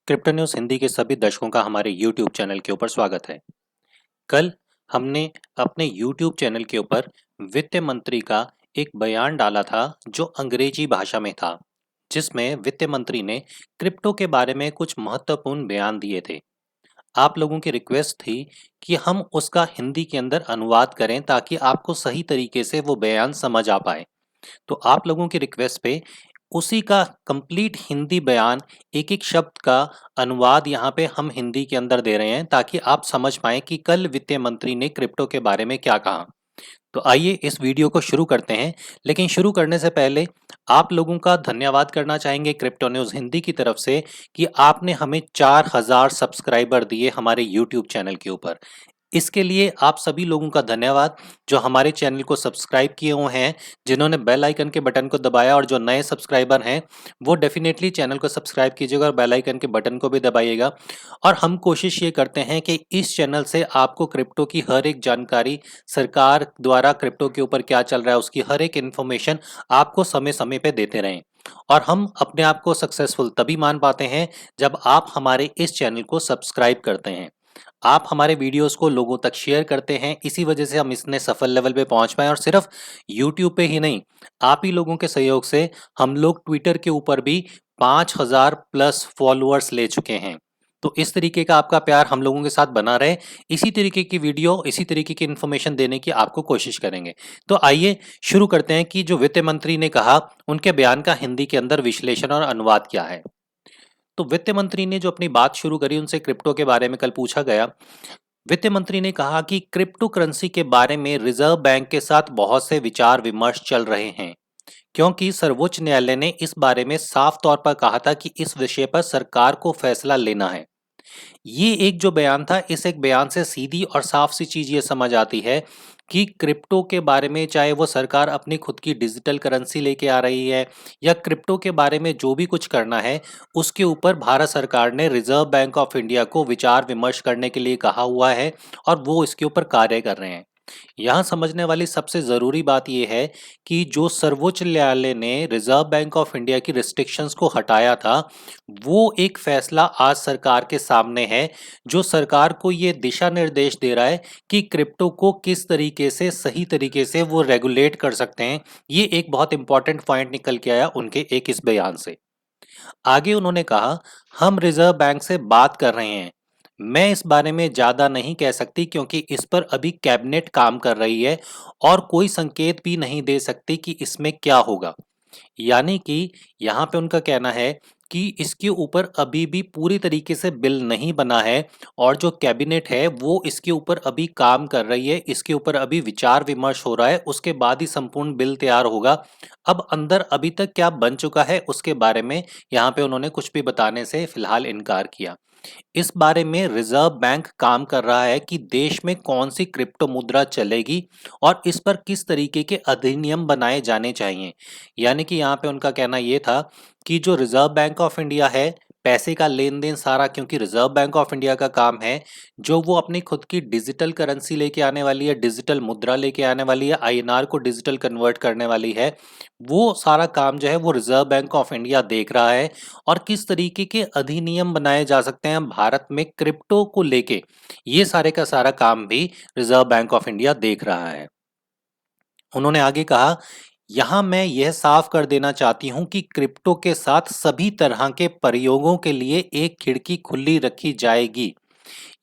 Crypto news Hindi के सभी दर्शकों का हमारे यूट्यूब चैनल के ऊपर स्वागत है। कल हमने अपने यूट्यूब चैनल के ऊपर वित्त मंत्री का एक बयान डाला था जो अंग्रेजी भाषा में था, जिसमें वित्त मंत्री ने क्रिप्टो के बारे में कुछ महत्वपूर्ण बयान दिए थे। आप लोगों की रिक्वेस्ट थी कि हम उसका हिंदी के अंदर अनुवाद करें ताकि आपको सही तरीके से वो बयान समझ आ पाए। तो आप लोगों की रिक्वेस्ट पे उसी का कंप्लीट हिंदी बयान, एक-एक शब्द का अनुवाद यहाँ पे हम हिंदी के अंदर दे रहे हैं ताकि आप समझ पाएँ कि कल वित्त मंत्री ने क्रिप्टो के बारे में क्या कहा। तो आइए इस वीडियो को शुरू करते हैं, लेकिन शुरू करने से पहले आप लोगों का धन्यवाद करना चाहेंगे क्रिप्टो न्यूज़ हिंदी की तरफ से कि आपने हमें 4000 सब्सक्राइबर दिए हमारे यूट्यूब चैनल के ऊपर। इसके लिए आप सभी लोगों का धन्यवाद जो हमारे चैनल को सब्सक्राइब किए हुए हैं, जिन्होंने बेल आइकन के बटन को दबाया, और जो नए सब्सक्राइबर हैं वो डेफिनेटली चैनल को सब्सक्राइब कीजिएगा और बेल आइकन के बटन को भी दबाइएगा। और हम कोशिश ये करते हैं कि इस चैनल से आपको क्रिप्टो की हर एक जानकारी, सरकार द्वारा क्रिप्टो के ऊपर क्या चल रहा है उसकी हर एक इन्फॉर्मेशन आपको समय समय पे देते रहें। और हम अपने आप को सक्सेसफुल तभी मान पाते हैं जब आप हमारे इस चैनल को सब्सक्राइब करते हैं, आप हमारे वीडियोस को लोगों तक शेयर करते हैं। इसी वजह से हम इतने सफल लेवल पे पहुंच पाए, और सिर्फ यूट्यूब पे ही नहीं, आप ही लोगों के सहयोग से हम लोग ट्विटर के ऊपर भी 5000 प्लस फॉलोअर्स ले चुके हैं। तो इस तरीके का आपका प्यार हम लोगों के साथ बना रहे, इसी तरीके की वीडियो, इसी तरीके की इन्फॉर्मेशन देने की आपको कोशिश करेंगे। तो आइए शुरू करते हैं कि जो वित्त मंत्री ने कहा, उनके बयान का हिंदी के अंदर विश्लेषण और अनुवाद क्या है। तो वित्त मंत्री ने जो अपनी बात शुरू करी, उनसे क्रिप्टो के बारे में कल पूछा गया। वित्त मंत्री ने कहा कि क्रिप्टो करेंसी के बारे में रिजर्व बैंक के साथ बहुत से विचार विमर्श चल रहे हैं, क्योंकि सर्वोच्च न्यायालय ने इस बारे में साफ तौर पर कहा था कि इस विषय पर सरकार को फैसला लेना है। ये एक जो बयान था, इस एक बयान से सीधी और साफ सी चीज ये समझ आती है कि क्रिप्टो के बारे में, चाहे वो सरकार अपनी खुद की डिजिटल करेंसी लेके आ रही है या क्रिप्टो के बारे में जो भी कुछ करना है, उसके ऊपर भारत सरकार ने रिजर्व बैंक ऑफ इंडिया को विचार विमर्श करने के लिए कहा हुआ है और वो इसके ऊपर कार्य कर रहे हैं। यहाँ समझने वाली सबसे ज़रूरी बात यह है कि जो सर्वोच्च न्यायालय ने रिजर्व बैंक ऑफ इंडिया की रिस्ट्रिक्शंस को हटाया था, वो एक फैसला आज सरकार के सामने है, जो सरकार को ये दिशा निर्देश दे रहा है कि क्रिप्टो को किस तरीके से, सही तरीके से वो रेगुलेट कर सकते हैं। ये एक बहुत इंपॉर्टेंट पॉइंट निकल के आया उनके एक इस बयान से। आगे उन्होंने कहा, हम रिजर्व बैंक से बात कर रहे हैं। मैं इस बारे में ज़्यादा नहीं कह सकती क्योंकि इस पर अभी कैबिनेट काम कर रही है और कोई संकेत भी नहीं दे सकती कि इसमें क्या होगा। यानी कि यहाँ पे उनका कहना है कि इसके ऊपर अभी भी पूरी तरीके से बिल नहीं बना है, और जो कैबिनेट है वो इसके ऊपर अभी काम कर रही है, इसके ऊपर अभी विचार विमर्श हो रहा है, उसके बाद ही संपूर्ण बिल तैयार होगा। अब अंदर अभी तक क्या बन चुका है उसके बारे में यहाँ पे उन्होंने कुछ भी बताने से फिलहाल इनकार किया। इस बारे में रिजर्व बैंक काम कर रहा है कि देश में कौन सी क्रिप्टो मुद्रा चलेगी और इस पर किस तरीके के अधिनियम बनाए जाने चाहिए। यानी कि यहाँ पे उनका कहना ये था कि जो रिजर्व बैंक ऑफ इंडिया है, पैसे का लेन देन सारा, क्योंकि रिजर्व बैंक ऑफ इंडिया का काम है, जो वो अपनी खुद की डिजिटल करेंसी लेके आने वाली है, डिजिटल मुद्रा लेके आने वाली है, आईएनआर को डिजिटल कन्वर्ट करने वाली है, वो सारा काम जो है वो रिजर्व बैंक ऑफ इंडिया देख रहा है। और किस तरीके के अधिनियम बनाए जा सकते हैं भारत में क्रिप्टो को लेके, ये सारे का सारा काम भी रिजर्व बैंक ऑफ इंडिया देख रहा है। उन्होंने आगे कहा, यहाँ मैं यह साफ कर देना चाहती हूँ कि क्रिप्टो के साथ सभी तरह के प्रयोगों के लिए एक खिड़की खुली रखी जाएगी।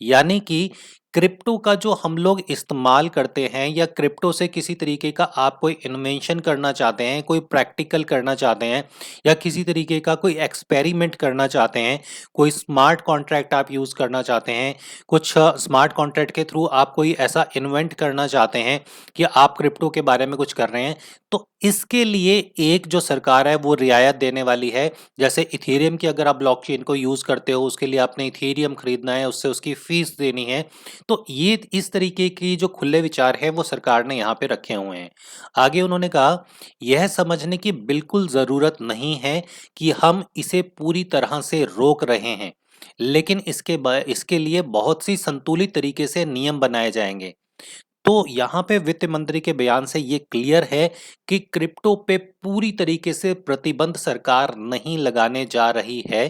यानी कि क्रिप्टो का जो हम लोग इस्तेमाल करते हैं, या क्रिप्टो से किसी तरीके का आप कोई इन्वेंशन करना चाहते हैं, कोई प्रैक्टिकल करना चाहते हैं, या किसी तरीके का कोई एक्सपेरिमेंट करना चाहते हैं, कोई स्मार्ट कॉन्ट्रैक्ट आप यूज़ करना चाहते हैं, कुछ स्मार्ट कॉन्ट्रैक्ट के थ्रू आप कोई ऐसा इन्वेंट करना चाहते हैं कि आप क्रिप्टो के बारे में कुछ कर रहे हैं, तो इसके लिए एक जो सरकार है वो रियायत देने वाली है। जैसे इथेरियम की अगर आप ब्लॉकचेन को यूज़ करते हो, उसके लिए आपने इथेरियम खरीदना है, उससे उसकी फीस देनी है। तो ये इस तरीके की जो खुले विचार हैं वो सरकार ने यहाँ पे रखे हुए हैं। आगे उन्होंने कहा, यह समझने की बिल्कुल ज़रूरत नहीं है कि हम इसे पूरी तरह से रोक रहे हैं, लेकिन इसके लिए बहुत सी संतुलित तरीके से नियम बनाए जाएंगे। तो यहाँ पे वित्त मंत्री के बयान से ये क्लियर है कि क्रिप्टो पे पूरी तरीके से प्रतिबंध सरकार नहीं लगाने जा रही है।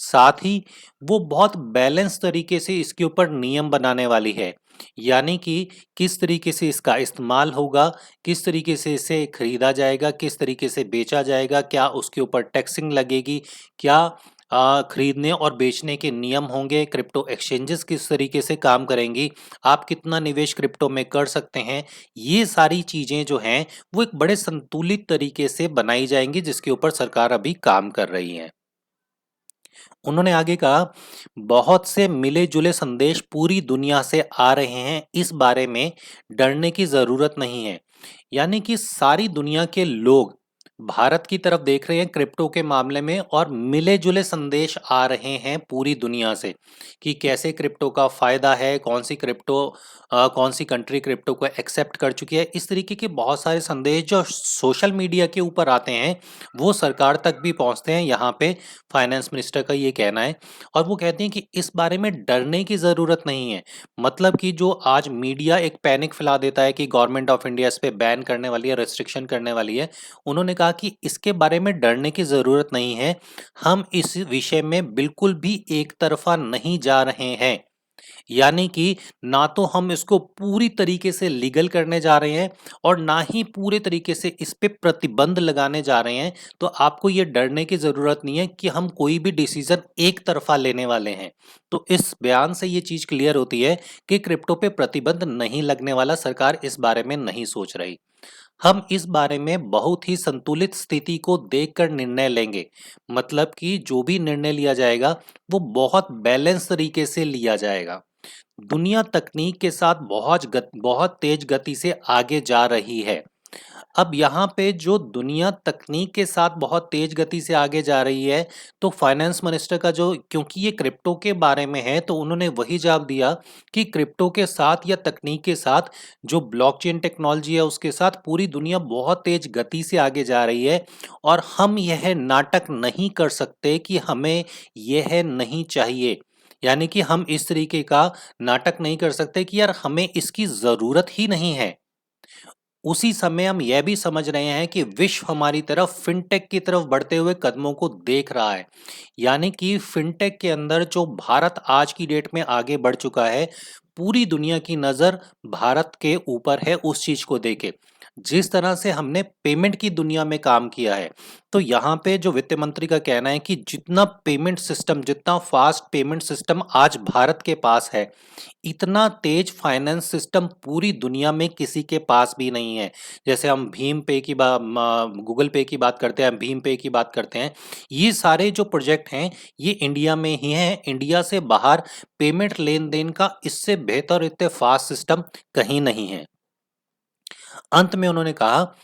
साथ ही वो बहुत बैलेंस तरीके से इसके ऊपर नियम बनाने वाली है, यानी कि किस तरीके से इसका इस्तेमाल होगा, किस तरीके से इसे खरीदा जाएगा, किस तरीके से बेचा जाएगा, क्या उसके ऊपर टैक्सिंग लगेगी, क्या खरीदने और बेचने के नियम होंगे, क्रिप्टो एक्सचेंजेस किस तरीके से काम करेंगी, आप कितना निवेश क्रिप्टो में कर सकते हैं। ये सारी चीज़ें जो हैं वो एक बड़े संतुलित तरीके से बनाई जाएंगी, जिसके ऊपर सरकार अभी काम कर रही है। उन्होंने आगे कहा, बहुत से मिले जुले संदेश पूरी दुनिया से आ रहे हैं, इस बारे में डरने की जरूरत नहीं है। यानी कि सारी दुनिया के लोग भारत की तरफ देख रहे हैं क्रिप्टो के मामले में, और मिले जुले संदेश आ रहे हैं पूरी दुनिया से कि कैसे क्रिप्टो का फायदा है, कौन सी कंट्री क्रिप्टो को एक्सेप्ट कर चुकी है। इस तरीके के बहुत सारे संदेश जो सोशल मीडिया के ऊपर आते हैं वो सरकार तक भी पहुंचते हैं। यहाँ पे फाइनेंस मिनिस्टर का ये कहना है, और वो कहते हैं कि इस बारे में डरने की ज़रूरत नहीं है। मतलब कि जो आज मीडिया एक पैनिक फैला देता है कि गवर्नमेंट ऑफ इंडिया इस पे बैन करने वाली है, रेस्ट्रिक्शन करने वाली है, उन्होंने कहा कि इसके बारे में डरने की ज़रूरत नहीं है। हम इस विषय में बिल्कुल भी एक तरफा नहीं जा रहे हैं। यानी कि ना तो हम इसको पूरी तरीके से लीगल करने जा रहे हैं और ना ही पूरे तरीके से इस पे प्रतिबंध लगाने जा रहे हैं। तो आपको ये डरने की ज़रूरत नहीं है कि हम कोई भी डिसीजन एक तरफा लेने वाले हैं। तो इस बयान से ये चीज़ क्लियर होती है कि क्रिप्टो पे प्रतिबंध नहीं लगने वाला, सरकार इस बारे में नहीं सोच रही। हम इस बारे में बहुत ही संतुलित स्थिति को देखकर निर्णय लेंगे। मतलब कि जो भी निर्णय लिया जाएगा वो बहुत बैलेंस तरीके से लिया जाएगा। दुनिया तकनीक के साथ बहुत तेज गति से आगे जा रही है। अब यहाँ पे जो दुनिया तकनीक के साथ बहुत तेज गति से आगे जा रही है, तो फाइनेंस मिनिस्टर का जो, क्योंकि ये क्रिप्टो के बारे में है, तो उन्होंने वही जवाब दिया कि क्रिप्टो के साथ या तकनीक के साथ जो ब्लॉकचेन टेक्नोलॉजी है उसके साथ पूरी दुनिया बहुत तेज गति से आगे जा रही है, और हम यह नाटक नहीं कर सकते कि हमें यह नहीं चाहिए। यानी कि हम इस तरीके का नाटक नहीं कर सकते कि यार हमें इसकी ज़रूरत ही नहीं है। उसी समय हम यह भी समझ रहे हैं कि विश्व हमारी तरफ फिनटेक की तरफ बढ़ते हुए कदमों को देख रहा है। यानी कि फिनटेक के अंदर जो भारत आज की डेट में आगे बढ़ चुका है, पूरी दुनिया की नज़र भारत के ऊपर है उस चीज़ को देखे। जिस तरह से हमने पेमेंट की दुनिया में काम किया है, तो यहाँ पे जो वित्त मंत्री का कहना है कि जितना फास्ट पेमेंट सिस्टम आज भारत के पास है, इतना तेज फाइनेंस सिस्टम पूरी दुनिया में किसी के पास भी नहीं है। जैसे हम भीम पे की बात, गूगल पे की बात करते हैं, भीम पे की बात करते हैं, ये सारे जो प्रोजेक्ट हैं ये इंडिया में ही हैं। इंडिया से बाहर पेमेंट लेन देन का इससे बेहतर, इतने फास्ट सिस्टम कहीं नहीं है। अंत में उन्होंने कहा,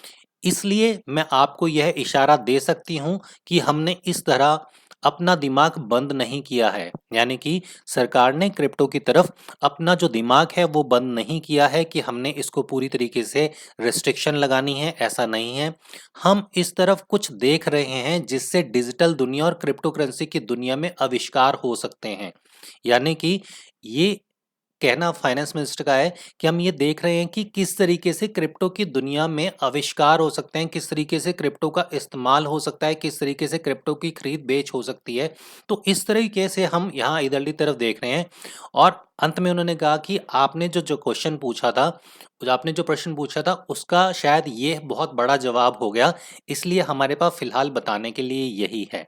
इसलिए मैं आपको यह इशारा दे सकती हूं कि हमने इस तरह अपना दिमाग बंद नहीं किया है। यानी कि सरकार ने क्रिप्टो की तरफ अपना जो दिमाग है वो बंद नहीं किया है कि हमने इसको पूरी तरीके से रिस्ट्रिक्शन लगानी है, ऐसा नहीं है। हम इस तरफ कुछ देख रहे हैं जिससे डिजिटल दुनिया और क्रिप्टो करेंसी की दुनिया में आविष्कार हो सकते हैं। यानी कि ये कहना फाइनेंस मिनिस्टर का है कि हम ये देख रहे हैं कि किस तरीके से क्रिप्टो की दुनिया में आविष्कार हो सकते हैं, किस तरीके से क्रिप्टो का इस्तेमाल हो सकता है, किस तरीके से क्रिप्टो की खरीद बेच हो सकती है। तो इस तरीके से हम यहाँ इधरली तरफ देख रहे हैं। और अंत में उन्होंने कहा कि आपने जो क्वेश्चन पूछा था, आपने जो प्रश्न पूछा था उसका शायद ये बहुत बड़ा जवाब हो गया, इसलिए हमारे पास फिलहाल बताने के लिए यही है।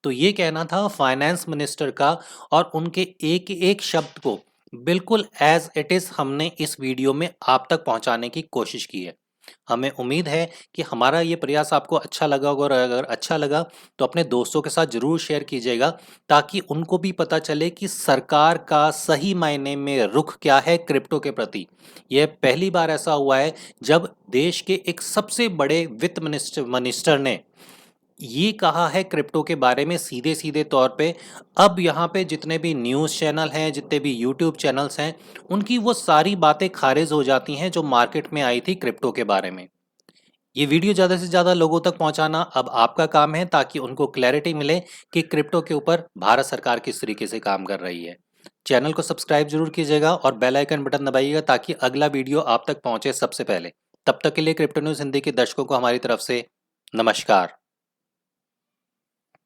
तो ये कहना था फाइनेंस मिनिस्टर का, और उनके एक एक शब्द को बिल्कुल एज इट इज़ हमने इस वीडियो में आप तक पहुंचाने की कोशिश की है। हमें उम्मीद है कि हमारा ये प्रयास आपको अच्छा लगा होगा, और अगर अच्छा लगा तो अपने दोस्तों के साथ ज़रूर शेयर कीजिएगा, ताकि उनको भी पता चले कि सरकार का सही मायने में रुख क्या है क्रिप्टो के प्रति। यह पहली बार ऐसा हुआ है जब देश के एक सबसे बड़े वित्त मिनिस्टर ने ये कहा है क्रिप्टो के बारे में सीधे सीधे तौर पे। अब यहाँ पे जितने भी न्यूज़ चैनल हैं, जितने भी यूट्यूब चैनल्स हैं, उनकी वो सारी बातें खारिज हो जाती हैं जो मार्केट में आई थी क्रिप्टो के बारे में। ये वीडियो ज़्यादा से ज़्यादा लोगों तक पहुँचाना अब आपका काम है, ताकि उनको क्लैरिटी मिले कि क्रिप्टो के ऊपर भारत सरकार किस तरीके से काम कर रही है। चैनल को सब्सक्राइब जरूर कीजिएगा और बेल आइकन बटन दबाइएगा, ताकि अगला वीडियो आप तक पहुँचे सबसे पहले। तब तक के लिए क्रिप्टो न्यूज़ हिंदी के दर्शकों को हमारी तरफ से नमस्कार।